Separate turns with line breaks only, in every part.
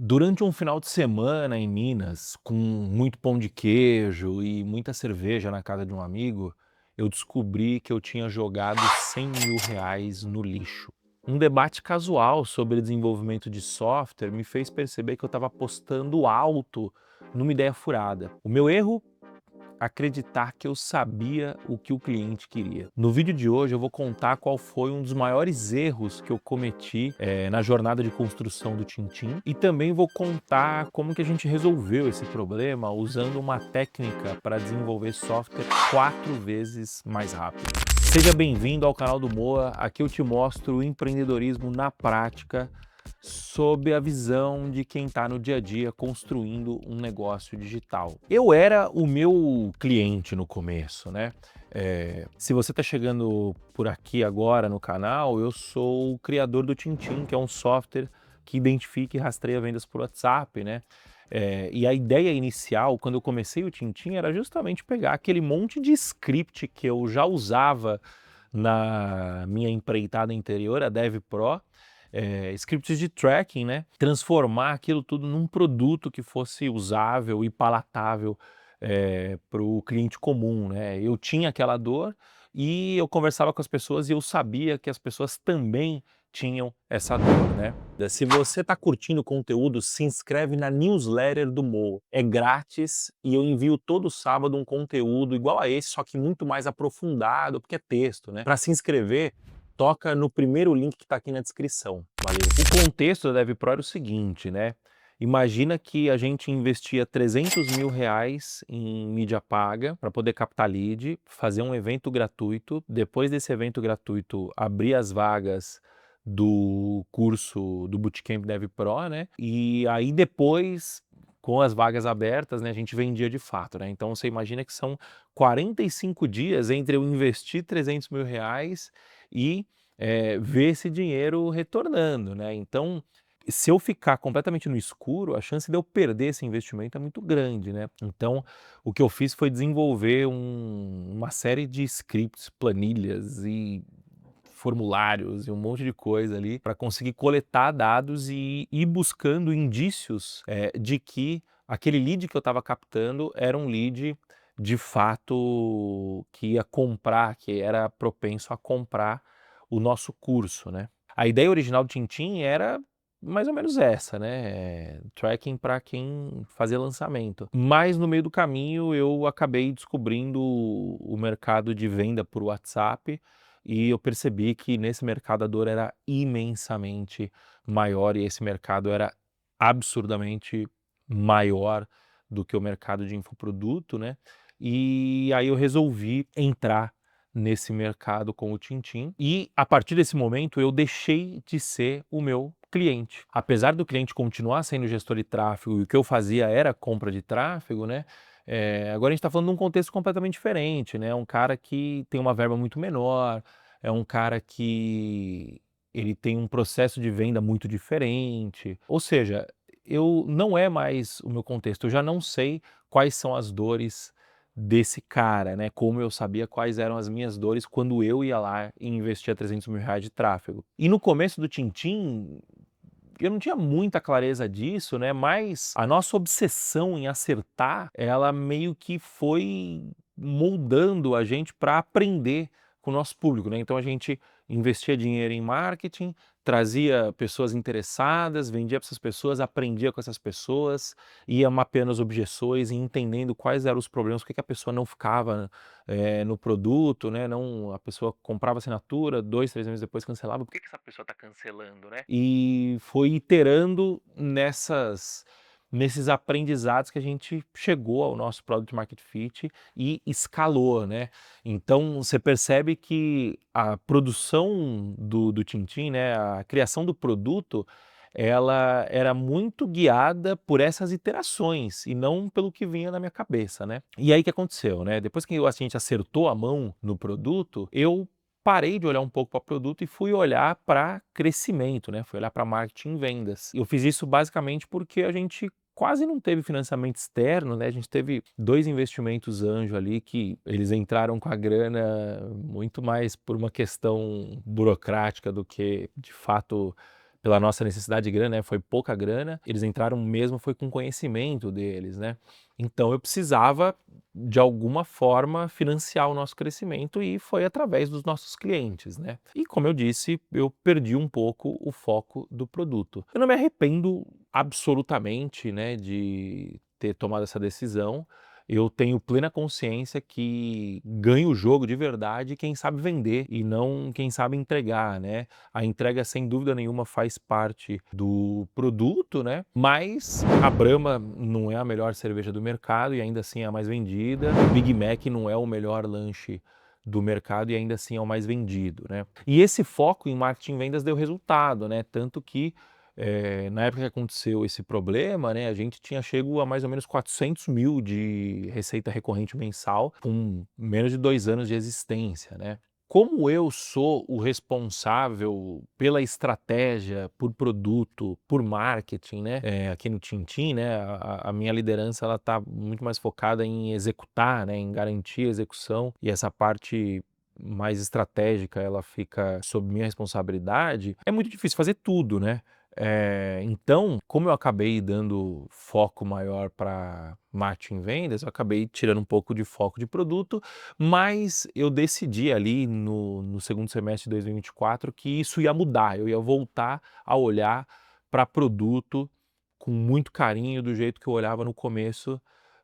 Durante um final de semana em Minas, com muito pão de queijo e muita cerveja na casa de um amigo, eu descobri que eu tinha jogado R$ 100.000 no lixo. Um debate casual sobre desenvolvimento de software me fez perceber que eu estava apostando alto numa ideia furada. O meu erro? Acreditar que eu sabia o que o cliente queria. No vídeo de hoje eu vou contar qual foi um dos maiores erros que eu cometi na jornada de construção do Tintim e também vou contar como que a gente resolveu esse problema usando uma técnica para desenvolver software 4 vezes mais rápido. Seja bem-vindo ao canal do Moa, aqui eu te mostro o empreendedorismo na prática sob a visão de quem está no dia a dia construindo um negócio digital. Eu era o meu cliente no começo, né? Se você está chegando por aqui agora no canal, eu sou o criador do Tintim, que é um software que identifica e rastreia vendas por WhatsApp, né? E a ideia inicial, quando eu comecei o Tintim, era justamente pegar aquele monte de script que eu já usava na minha empreitada anterior, a DevPro, scripts de tracking, né? Transformar aquilo tudo num produto que fosse usável e palatável para o cliente comum, né? Eu tinha aquela dor e eu conversava com as pessoas e eu sabia que as pessoas também tinham essa dor, né? Se você está curtindo o conteúdo, se inscreve na newsletter do Mo. É grátis e eu envio todo sábado um conteúdo igual a esse, só que muito mais aprofundado, porque é texto, né? Para se inscrever, toca no primeiro link que está aqui na descrição. Valeu. O contexto da DevPro era o seguinte, né? Imagina que a gente investia R$ 300.000 em mídia paga para poder captar lead, fazer um evento gratuito, depois desse evento gratuito abrir as vagas do curso do Bootcamp DevPro, né? E aí depois, com as vagas abertas, né, a gente vendia de fato, né? Então você imagina que são 45 dias entre eu investir R$ 300.000 e ver esse dinheiro retornando, né? Então, se eu ficar completamente no escuro, a chance de eu perder esse investimento é muito grande, né? Então, o que eu fiz foi desenvolver uma série de scripts, planilhas e formulários e um monte de coisa ali para conseguir coletar dados e ir buscando indícios de que aquele lead que eu estava captando era um lead de fato que ia comprar, que era propenso a comprar o nosso curso, né? A ideia original do Tintim era mais ou menos essa, né? Tracking para quem fazia lançamento. Mas no meio do caminho eu acabei descobrindo o mercado de venda por WhatsApp e eu percebi que nesse mercado a dor era imensamente maior e esse mercado era absurdamente maior do que o mercado de infoproduto, né? E aí eu resolvi entrar nesse mercado com o Tintim e a partir desse momento eu deixei de ser o meu cliente. Apesar do cliente continuar sendo gestor de tráfego e o que eu fazia era compra de tráfego, né? Agora a gente está falando de um contexto completamente diferente, né? Um cara que tem uma verba muito menor, é um cara que ele tem um processo de venda muito diferente. Ou seja, eu não é mais o meu contexto, eu já não sei quais são as dores desse cara, né? Como eu sabia quais eram as minhas dores quando eu ia lá e investia R$ 300.000 de tráfego. E no começo do Tintim, eu não tinha muita clareza disso, né? Mas a nossa obsessão em acertar, ela meio que foi moldando a gente para aprender com o nosso público, né? Então a gente investia dinheiro em marketing, trazia pessoas interessadas, vendia para essas pessoas, aprendia com essas pessoas, ia mapeando as objeções e entendendo quais eram os problemas, por que a pessoa não ficava no produto, né? Não, a pessoa comprava assinatura, 2, 3 meses depois cancelava. Por que essa pessoa está cancelando, né? E foi iterando nesses aprendizados que a gente chegou ao nosso Product Market Fit e escalou, né? Então você percebe que a produção do Tintim, né, a criação do produto, ela era muito guiada por essas iterações e não pelo que vinha na minha cabeça, né? E aí o que aconteceu, né? Depois que a gente acertou a mão no produto, eu parei de olhar um pouco para produto e fui olhar para crescimento, né? Fui olhar para marketing e vendas. Eu fiz isso basicamente porque a gente quase não teve financiamento externo, né? A gente teve 2 investimentos anjo ali que eles entraram com a grana muito mais por uma questão burocrática do que de fato pela nossa necessidade de grana, né, foi pouca grana, eles entraram mesmo foi com conhecimento deles, né. Então eu precisava, de alguma forma, financiar o nosso crescimento e foi através dos nossos clientes, né. E como eu disse, eu perdi um pouco o foco do produto. Eu não me arrependo absolutamente, né, de ter tomado essa decisão. Eu tenho plena consciência que ganha o jogo de verdade quem sabe vender e não quem sabe entregar, né. A entrega, sem dúvida nenhuma, faz parte do produto, né, mas a Brahma não é a melhor cerveja do mercado e ainda assim é a mais vendida. O Big Mac não é o melhor lanche do mercado e ainda assim é o mais vendido, né. E esse foco em marketing e vendas deu resultado, né, tanto que, na época que aconteceu esse problema, né, a gente tinha chego a mais ou menos 400.000 de receita recorrente mensal com menos de 2 anos de existência, né. Como eu sou o responsável pela estratégia, por produto, por marketing, né, aqui no Tintim, né, a minha liderança ela tá muito mais focada em executar, né, em garantir a execução e essa parte mais estratégica ela fica sob minha responsabilidade, é muito difícil fazer tudo, né. Então, como eu acabei dando foco maior para marketing e vendas, eu acabei tirando um pouco de foco de produto, mas eu decidi ali no segundo semestre de 2024 que isso ia mudar, eu ia voltar a olhar para produto com muito carinho, do jeito que eu olhava no começo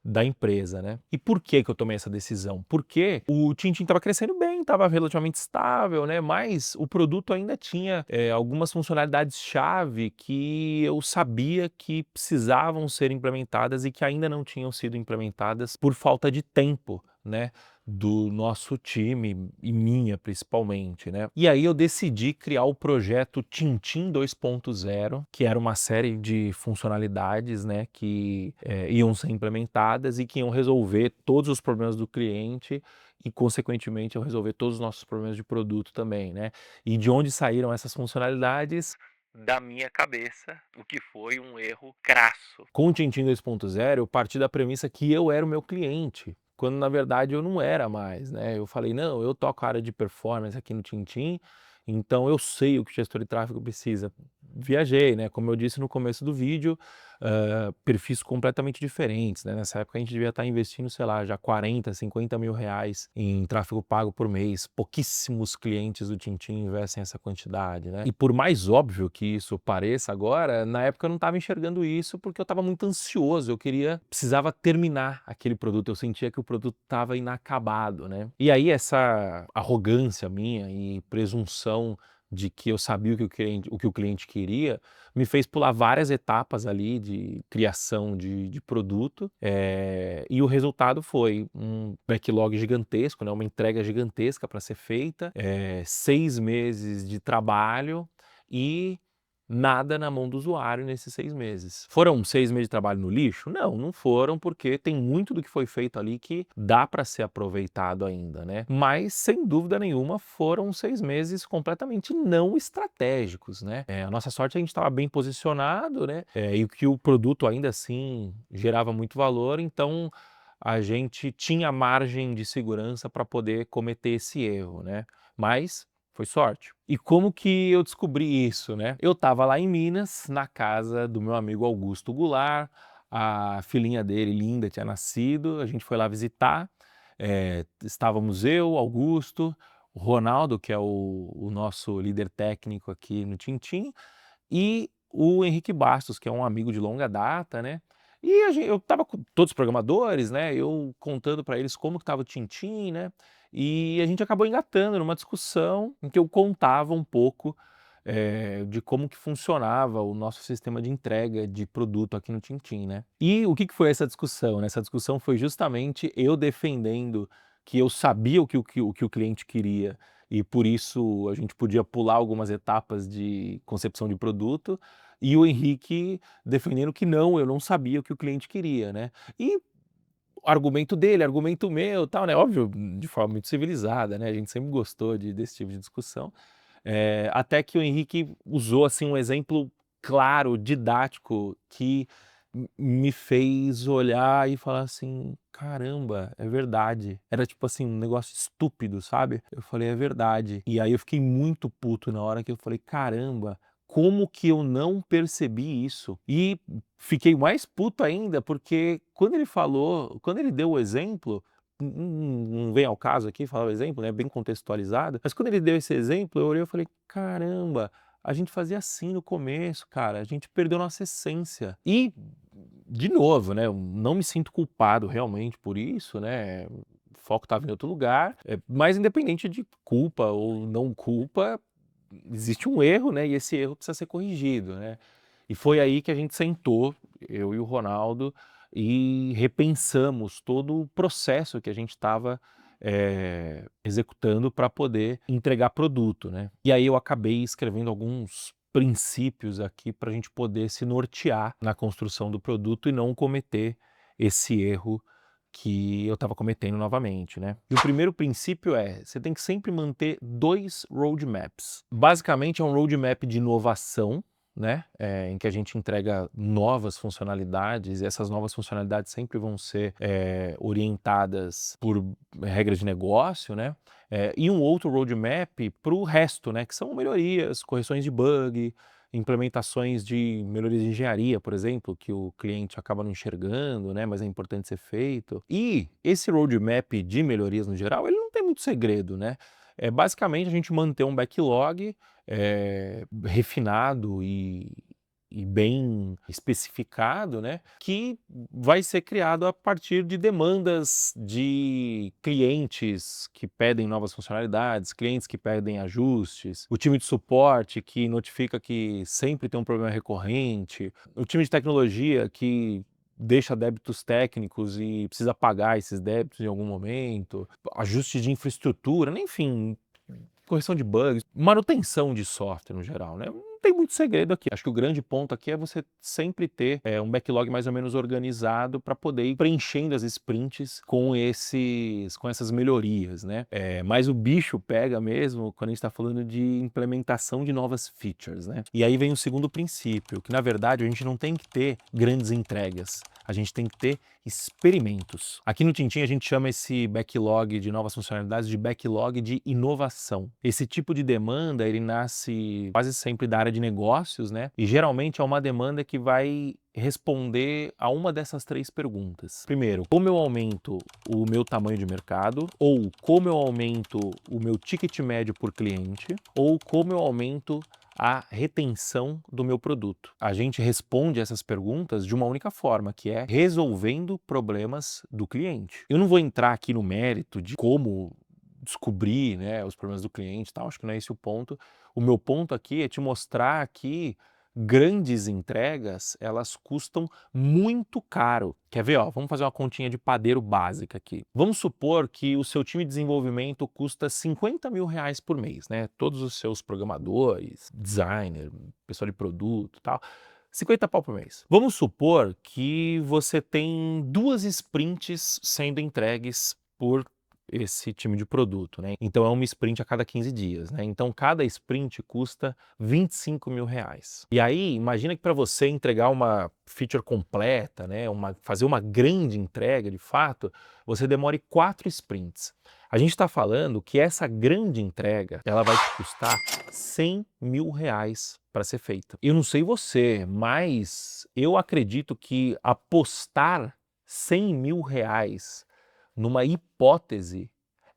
da empresa, né. E por que que eu tomei essa decisão? Porque o Tintim estava crescendo bem, estava relativamente estável, né, mas o produto ainda tinha, algumas funcionalidades-chave que eu sabia que precisavam ser implementadas e que ainda não tinham sido implementadas por falta de tempo, né, do nosso time e minha principalmente, né. E aí eu decidi criar o projeto Tintim 2.0, que era uma série de funcionalidades, né, que, iam ser implementadas e que iam resolver todos os problemas do cliente e consequentemente iam resolver todos os nossos problemas de produto também, né. E de onde saíram essas funcionalidades? Da minha cabeça, o que foi um erro crasso. Com o Tintim 2.0 eu parti da premissa que eu era o meu cliente, quando na verdade eu não era mais, né. Eu falei: "Não, eu toco a área de performance aqui no Tintim, então eu sei o que o gestor de tráfego precisa". Viajei, né, como eu disse no começo do vídeo, perfis completamente diferentes, né. Nessa época a gente devia estar investindo, sei lá, já 40, 50 mil reais em tráfego pago por mês. Pouquíssimos clientes do Tintim investem essa quantidade, né. E por mais óbvio que isso pareça agora, na época eu não estava enxergando isso, porque eu estava muito ansioso, precisava terminar aquele produto, eu sentia que o produto estava inacabado, né. E aí essa arrogância minha e presunção de que eu sabia o que o cliente queria, me fez pular várias etapas ali de criação de produto, e o resultado foi um backlog gigantesco, né, uma entrega gigantesca para ser feita, 6 meses de trabalho e nada na mão do usuário nesses 6 meses. Foram 6 meses de trabalho no lixo? Não, não foram, porque tem muito do que foi feito ali que dá para ser aproveitado ainda, né. Mas, sem dúvida nenhuma, foram 6 meses completamente não estratégicos, né. A nossa sorte é que a gente estava bem posicionado, né, e que o produto ainda assim gerava muito valor, então a gente tinha margem de segurança para poder cometer esse erro, né. Mas foi sorte. E como que eu descobri isso, né? Eu estava lá em Minas, na casa do meu amigo Augusto Goulart, a filhinha dele, linda, tinha nascido, a gente foi lá visitar, estávamos eu, Augusto, o Ronaldo, que é o nosso líder técnico aqui no Tintim, e o Henrique Bastos, que é um amigo de longa data, né. E eu estava com todos os programadores, né, eu contando para eles como que estava o Tintim, né, e a gente acabou engatando numa discussão em que eu contava um pouco, de como que funcionava o nosso sistema de entrega de produto aqui no Tintim, né. E o que que foi essa discussão, né, essa discussão foi justamente eu defendendo que eu sabia o que o cliente queria e por isso a gente podia pular algumas etapas de concepção de produto, e o Henrique defendendo que não, eu não sabia o que o cliente queria, né. E argumento dele, argumento meu, tal, né, óbvio, de forma muito civilizada, né, a gente sempre gostou desse tipo de discussão, até que o Henrique usou, assim, um exemplo claro, didático, que me fez olhar e falar assim: "Caramba, é verdade". Era tipo assim, um negócio estúpido, sabe. Eu falei: "É verdade". E aí eu fiquei muito puto na hora que eu falei: "Caramba, como que eu não percebi isso? E fiquei mais puto ainda, porque quando ele deu o exemplo, não vem ao caso aqui falar o exemplo, né, bem contextualizado, mas quando ele deu esse exemplo, eu olhei e falei: "Caramba, a gente fazia assim no começo, cara, a gente perdeu nossa essência". E, de novo, né, eu não me sinto culpado realmente por isso, né, o foco estava em outro lugar, mas independente de culpa ou não culpa, existe um erro, né, e esse erro precisa ser corrigido, né. E foi aí que a gente sentou, eu e o Ronaldo, e repensamos todo o processo que a gente estava executando para poder entregar produto, né. E aí eu acabei escrevendo alguns princípios aqui para a gente poder se nortear na construção do produto e não cometer esse erro que eu estava cometendo novamente, né. E o primeiro princípio é, você tem que sempre manter 2 roadmaps. Basicamente é um roadmap de inovação, né, em que a gente entrega novas funcionalidades, e essas novas funcionalidades sempre vão ser, orientadas por regras de negócio, né, e um outro roadmap para o resto, né, que são melhorias, correções de bug, implementações de melhorias de engenharia, por exemplo, que o cliente acaba não enxergando, né, mas é importante ser feito. E esse roadmap de melhorias no geral, ele não tem muito segredo, né. É basicamente a gente manter um backlog, refinado e bem especificado, né, que vai ser criado a partir de demandas de clientes que pedem novas funcionalidades, clientes que pedem ajustes, o time de suporte que notifica que sempre tem um problema recorrente, o time de tecnologia que deixa débitos técnicos e precisa pagar esses débitos em algum momento, ajustes de infraestrutura, né, enfim, correção de bugs, manutenção de software no geral, né. Não tem muito segredo aqui. Acho que o grande ponto aqui é você sempre ter, um backlog mais ou menos organizado para poder ir preenchendo as sprints com essas melhorias, né. Mas o bicho pega mesmo quando a gente está falando de implementação de novas features, né. E aí vem o segundo princípio, que na verdade a gente não tem que ter grandes entregas, a gente tem que ter experimentos. Aqui no Tintim a gente chama esse backlog de novas funcionalidades de backlog de inovação. Esse tipo de demanda, ele nasce quase sempre da área de negócios, né? E geralmente é uma demanda que vai responder a uma dessas 3 perguntas. Primeiro, como eu aumento o meu tamanho de mercado, ou como eu aumento o meu ticket médio por cliente, ou como eu aumento a retenção do meu produto. A gente responde essas perguntas de uma única forma, que é resolvendo problemas do cliente. Eu não vou entrar aqui no mérito de como descobrir, né, os problemas do cliente e tal, acho que não é esse o ponto. O meu ponto aqui é te mostrar que grandes entregas, elas custam muito caro. Quer ver, ó, vamos fazer uma continha de padeiro básica aqui. Vamos supor que o seu time de desenvolvimento custa R$ 50.000 por mês, né? Todos os seus programadores, designer, pessoal de produto e tal, 50 pau por mês. Vamos supor que você tem 2 sprints sendo entregues por esse time de produto, né? Então é uma sprint a cada 15 dias, né? Então cada sprint custa R$ 25.000. E aí, imagina que para você entregar uma feature completa, né, fazer uma grande entrega de fato, você demore 4 sprints. A gente está falando que essa grande entrega, ela vai te custar R$ 100.000 para ser feita. Eu não sei você, mas eu acredito que apostar R$ 100.000 numa hipótese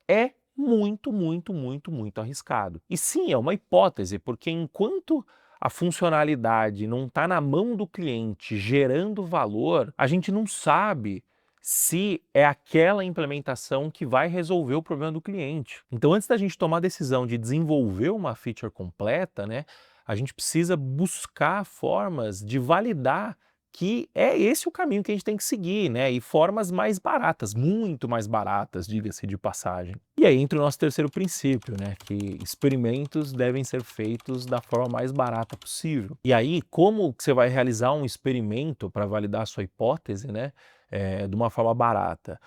é muito, muito, muito, muito arriscado. E sim, é uma hipótese, porque enquanto a funcionalidade não está na mão do cliente gerando valor, a gente não sabe se é aquela implementação que vai resolver o problema do cliente. Então, antes da gente tomar a decisão de desenvolver uma feature completa, né, a gente precisa buscar formas de validar que é esse o caminho que a gente tem que seguir, né? E formas mais baratas, muito mais baratas, diga-se de passagem. E aí entra o nosso terceiro princípio, né? Que experimentos devem ser feitos da forma mais barata possível. E aí, como que você vai realizar um experimento para validar a sua hipótese, né? De uma forma barata?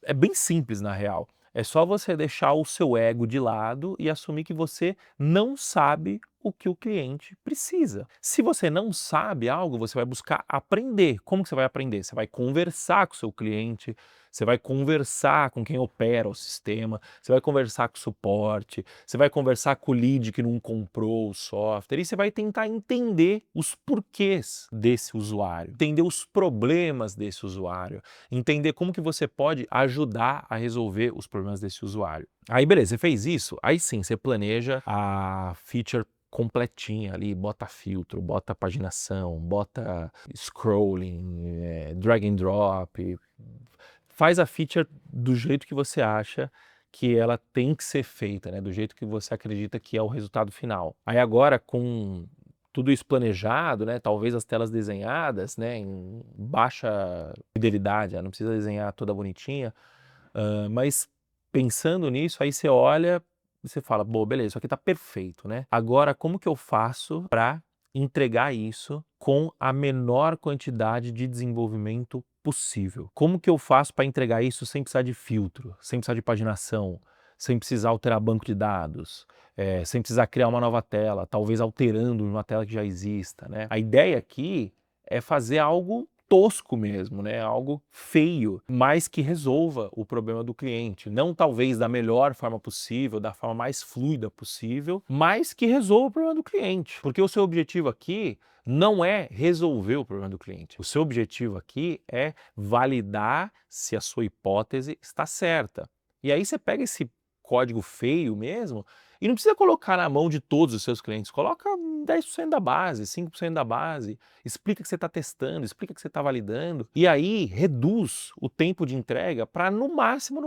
É bem simples, na real. É só você deixar o seu ego de lado e assumir que você não sabe o que o cliente precisa. Se você não sabe algo, você vai buscar aprender. Como que você vai aprender? Você vai conversar com o seu cliente, você vai conversar com quem opera o sistema, você vai conversar com o suporte, você vai conversar com o lead que não comprou o software e você vai tentar entender os porquês desse usuário, entender os problemas desse usuário, entender como que você pode ajudar a resolver os problemas desse usuário. Aí beleza, você fez isso, aí sim, você planeja a feature completinha ali, bota filtro, bota paginação, bota scrolling, drag and drop, faz a feature do jeito que você acha que ela tem que ser feita, né? Do jeito que você acredita que é o resultado final. Aí agora com tudo isso planejado, né? Talvez as telas desenhadas, né? Em baixa fidelidade, não precisa desenhar toda bonitinha, mas pensando nisso, aí você olha e você fala, bom, beleza, isso aqui tá perfeito, né? Agora, como que eu faço para entregar isso com a menor quantidade de desenvolvimento possível? Como que eu faço para entregar isso sem precisar de filtro, sem precisar de paginação, sem precisar alterar banco de dados, sem precisar criar uma nova tela, talvez alterando uma tela que já exista, né? A ideia aqui é fazer algo tosco mesmo, né? Algo feio, mas que resolva o problema do cliente. Não talvez da melhor forma possível, da forma mais fluida possível, mas que resolva o problema do cliente. Porque o seu objetivo aqui não é resolver o problema do cliente. O seu objetivo aqui é validar se a sua hipótese está certa. E aí você pega esse código feio mesmo e não precisa colocar na mão de todos os seus clientes. Coloca 10% da base, 5% da base, explica que você está testando, explica que você está validando, e aí reduz o tempo de entrega para no máximo,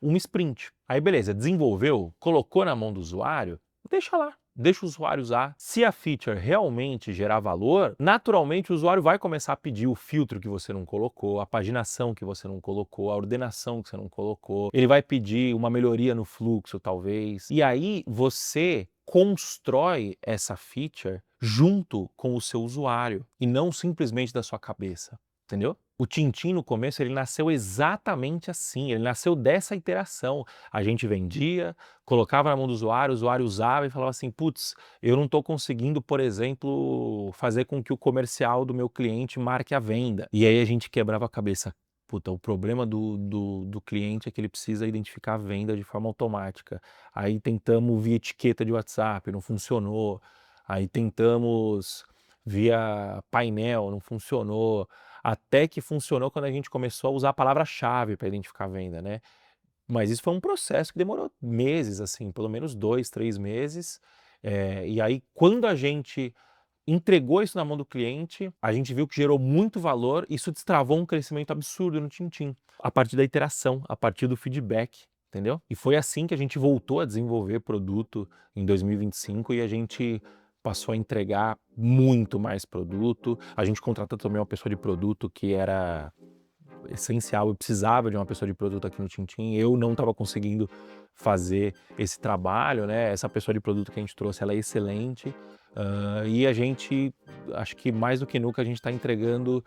um sprint. Aí beleza, desenvolveu, colocou na mão do usuário, deixa lá. Deixa o usuário usar. Se a feature realmente gerar valor, naturalmente o usuário vai começar a pedir o filtro que você não colocou, a paginação que você não colocou, a ordenação que você não colocou. Ele vai pedir uma melhoria no fluxo, talvez. E aí você constrói essa feature junto com o seu usuário e não simplesmente da sua cabeça. Entendeu? O Tintim no começo ele nasceu exatamente assim, ele nasceu dessa iteração. A gente vendia, colocava na mão do usuário, o usuário usava e falava assim, putz, eu não estou conseguindo, por exemplo, fazer com que o comercial do meu cliente marque a venda. E aí a gente quebrava a cabeça. Puta, o problema do cliente é que ele precisa identificar a venda de forma automática. Aí tentamos via etiqueta de WhatsApp, não funcionou. Aí tentamos via painel, não funcionou. Até que funcionou quando a gente começou a usar a palavra-chave para identificar a venda, né? Mas isso foi um processo que demorou meses, assim, pelo menos 2, 3 meses. E aí, quando a gente entregou isso na mão do cliente, a gente viu que gerou muito valor, isso destravou um crescimento absurdo no Tintim, a partir da iteração, a partir do feedback, entendeu? E foi assim que a gente voltou a desenvolver produto em 2025 e a gente passou a entregar muito mais produto. A gente contratou também uma pessoa de produto que era essencial, eu precisava de uma pessoa de produto aqui no Tintim, eu não estava conseguindo fazer esse trabalho, né? Essa pessoa de produto que a gente trouxe, ela é excelente, e a gente, acho que mais do que nunca, a gente está entregando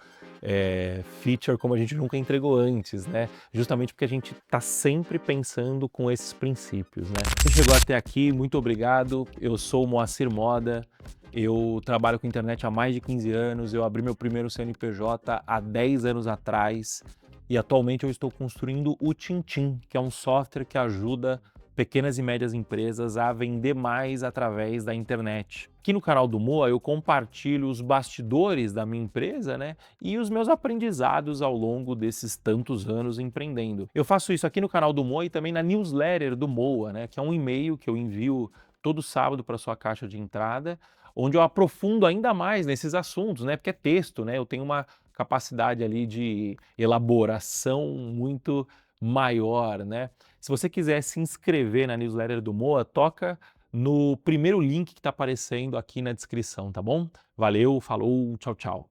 feature como a gente nunca entregou antes, né? Justamente porque a gente está sempre pensando com esses princípios, né? Você chegou até aqui, muito obrigado, eu sou o Moacir Moda, eu trabalho com internet há mais de 15 anos, eu abri meu primeiro CNPJ há 10 anos atrás e atualmente eu estou construindo o Tintim, que é um software que ajuda pequenas e médias empresas a vender mais através da internet. Aqui no canal do Moa eu compartilho os bastidores da minha empresa, né, e os meus aprendizados ao longo desses tantos anos empreendendo. Eu faço isso aqui no canal do Moa e também na newsletter do Moa, né, que é um e-mail que eu envio todo sábado para sua caixa de entrada, onde eu aprofundo ainda mais nesses assuntos, né? Porque é texto, né? Eu tenho uma capacidade ali de elaboração muito maior, né? Se você quiser se inscrever na newsletter do Moa, toca no primeiro link que está aparecendo aqui na descrição, tá bom? Valeu, falou, tchau, tchau.